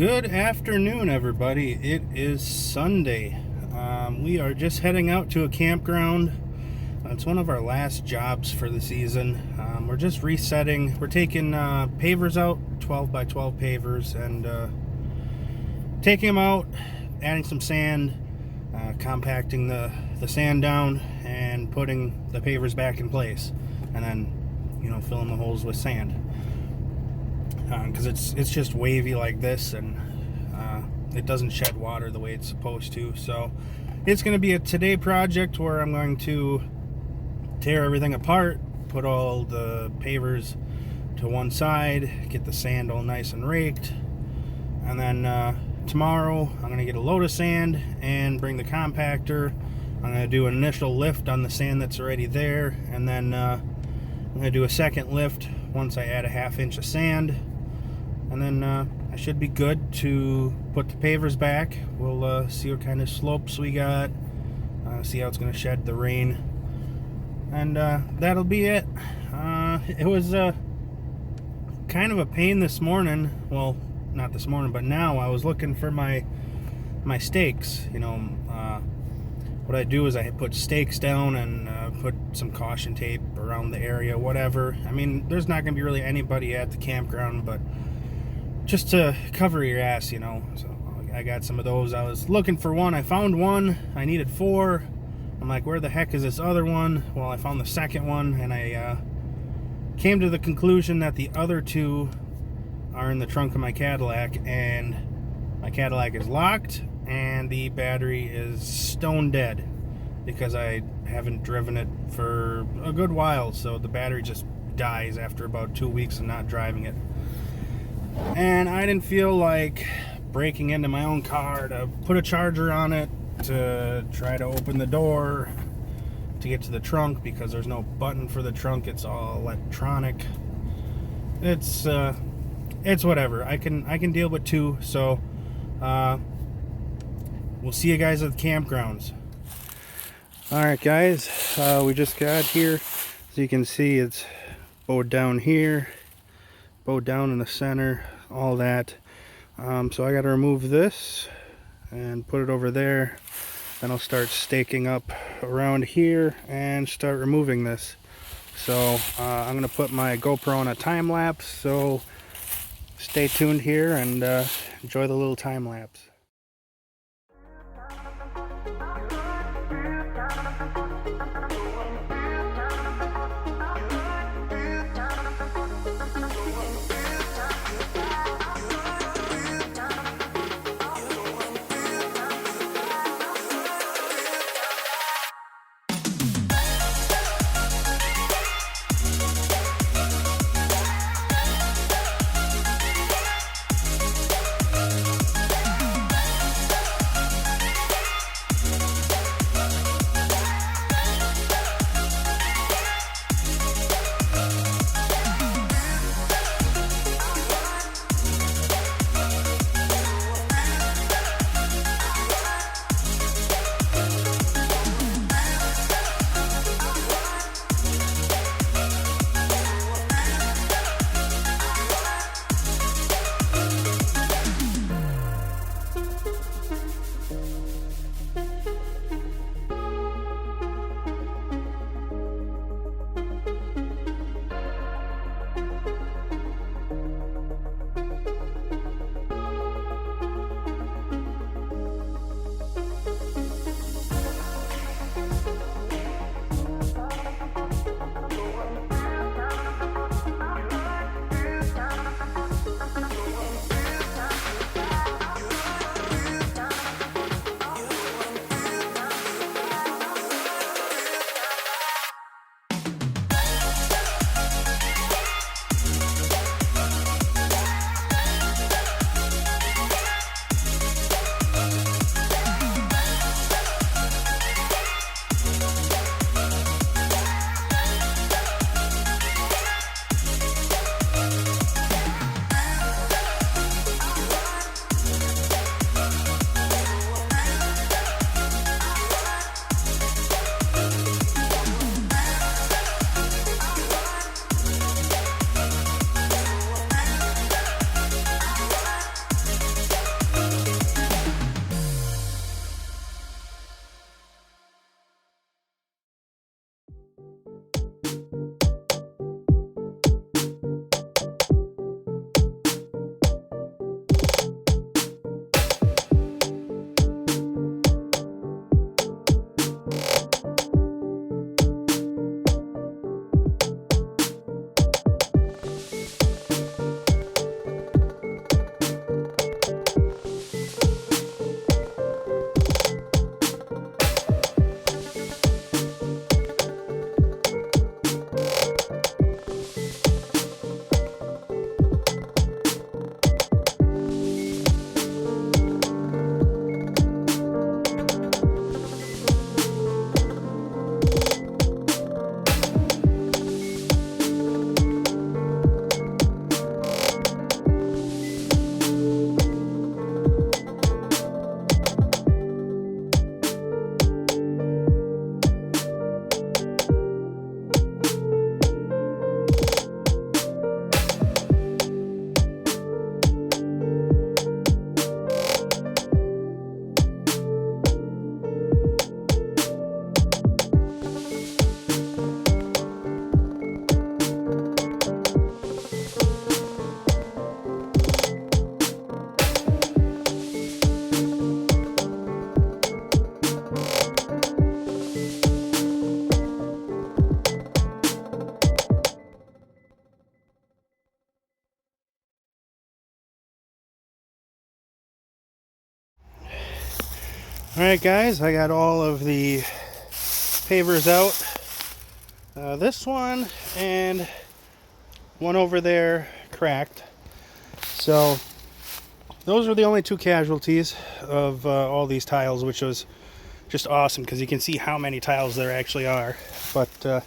Good afternoon, everybody. It is Sunday. We are just heading out to a campground. It's one of our last jobs for the season. We're just resetting. We're taking pavers out, 12 by 12 pavers, and taking them out, adding some sand, compacting the sand down, and putting the pavers back in place, and then, filling the holes with sand. Because it's just wavy like this, and it doesn't shed water the way it's supposed to. So it's going to be a today project where I'm going to tear everything apart, put all the pavers to one side, get the sand all nice and raked, and then tomorrow I'm going to get a load of sand and bring the compactor. I'm going to do an initial lift on the sand that's already there, and then I'm going to do a second lift once I add a ½ inch of sand. And then I should be good to put the pavers back. We'll see what kind of slopes we got, see how it's going to shed the rain, and that'll be it. It was kind of a pain this morning. Well, not this morning, but now I was looking for my stakes. What I do is I put stakes down and put some caution tape around the area, whatever. I mean, there's not going to be really anybody at the campground, but just to cover your ass, So I got some of those. I was looking for one. I found one. I needed 4. I'm like, where the heck is this other one? Well, I found the second one, and I came to the conclusion that the other 2 are in the trunk of my Cadillac, and my Cadillac is locked, and the battery is stone dead because I haven't driven it for a good while, so the battery just dies after about 2 weeks of not driving it. And I didn't feel like breaking into my own car to put a charger on it to try to open the door to get to the trunk, because there's no button for the trunk. It's all electronic. It's whatever. I can deal with 2. So we'll see you guys at the campgrounds. Alright guys, we just got here. As you can see, it's bowed down here, bowed down in the center, all that. So I got to remove this and put it over there. Then I'll start staking up around here and start removing this. So I'm going to put my GoPro on a time lapse, so stay tuned here and enjoy the little time lapse. Alright guys, I got all of the pavers out. This one and one over there cracked. So those are the only two casualties of all these tiles, which was just awesome because you can see how many tiles there actually are. But I'm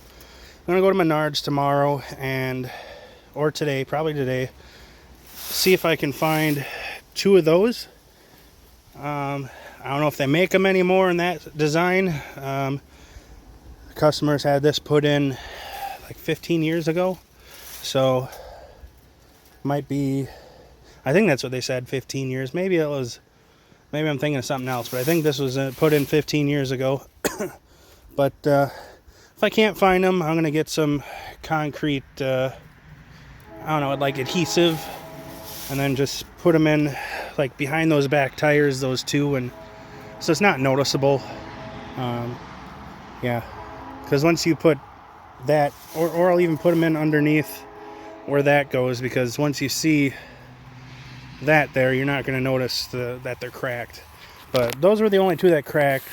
going to go to Menards tomorrow or today, probably today, see if I can find two of those. I don't know if they make them anymore in that design. Customers had this put in like 15 years ago, so might be, I think that's what they said, 15 years. Maybe I'm thinking of something else, but I think this was put in 15 years ago. But if I can't find them, I'm gonna get some concrete, I don't know, like adhesive, and then just put them in like behind those back tires, those two, and so it's not noticeable. Yeah, because once you put that, or I'll even put them in underneath where that goes, because once you see that there, you're not going to notice that they're cracked. But those were the only two that cracked.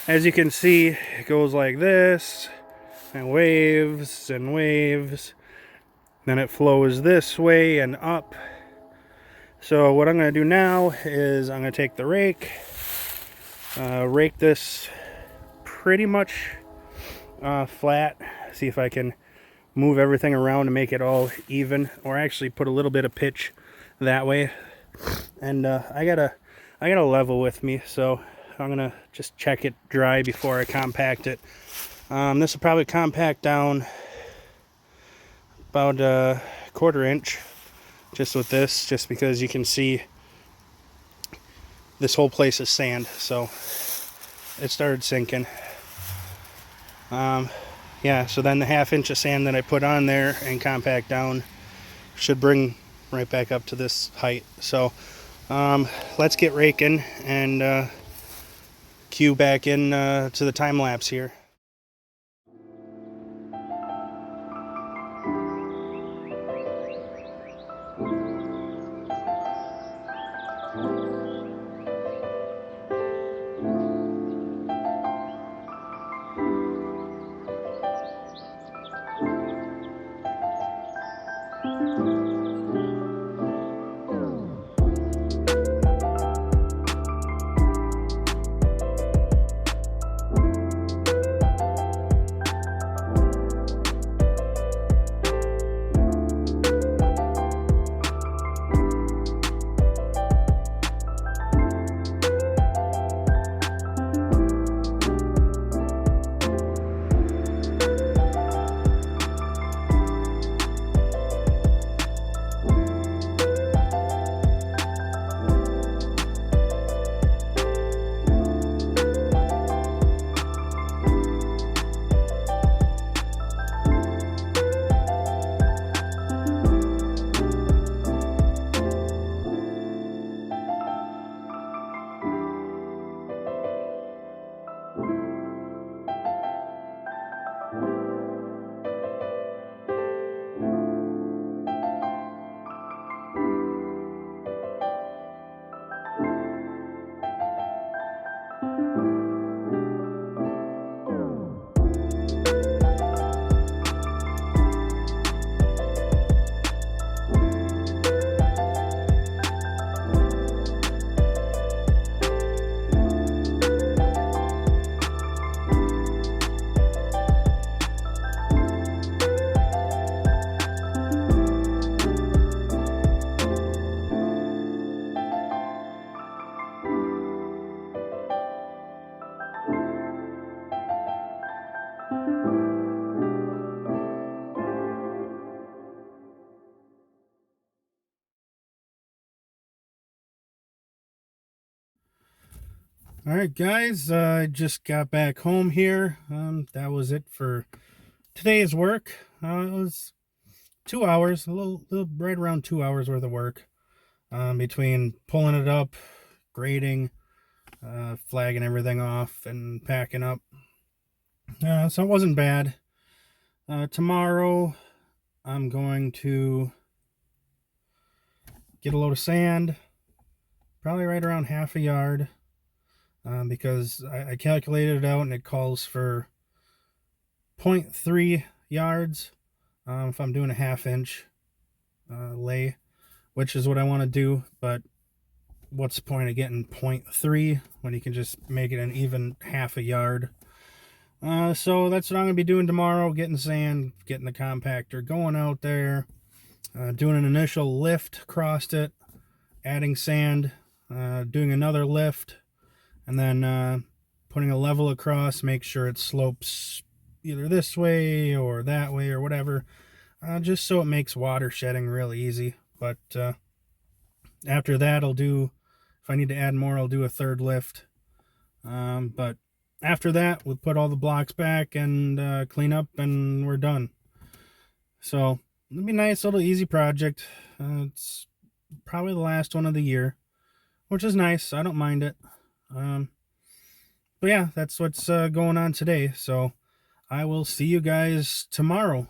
As you can see, it goes like this, and waves and waves. Then it flows this way and up. So what I'm going to do now is I'm going to take the rake, rake this pretty much flat, see if I can move everything around to make it all even, or actually put a little bit of pitch that way. And I got a level with me, so I'm gonna just check it dry before I compact it. This will probably compact down about a 1/4 inch just with this, just because you can see this whole place is sand, so it started sinking. Yeah, so then the 1/2 inch of sand that I put on there and compact down should bring right back up to this height. So let's get raking and cue back in to the time lapse here. All right, guys, I just got back home here. That was it for today's work. It was 2 hours, a little right around 2 hours worth of work, between pulling it up, grading, flagging everything off, and packing up. So it wasn't bad. Tomorrow, I'm going to get a load of sand, probably right around 1/2 yard. because I calculated it out and it calls for 0.3 yards if I'm doing a half-inch lay, which is what I want to do. But what's the point of getting 0.3 when you can just make it an even half a yard? So that's what I'm going to be doing tomorrow, getting sand, getting the compactor going out there, doing an initial lift across it, adding sand, doing another lift, and then putting a level across, make sure it slopes either this way or that way or whatever, just so it makes water shedding real easy. But after that, if I need to add more, I'll do a third lift. But after that, we'll put all the blocks back and clean up, and we're done. So it'll be a nice little easy project. It's probably the last one of the year, which is nice. I don't mind it. But yeah, that's what's going on today. So I will see you guys tomorrow.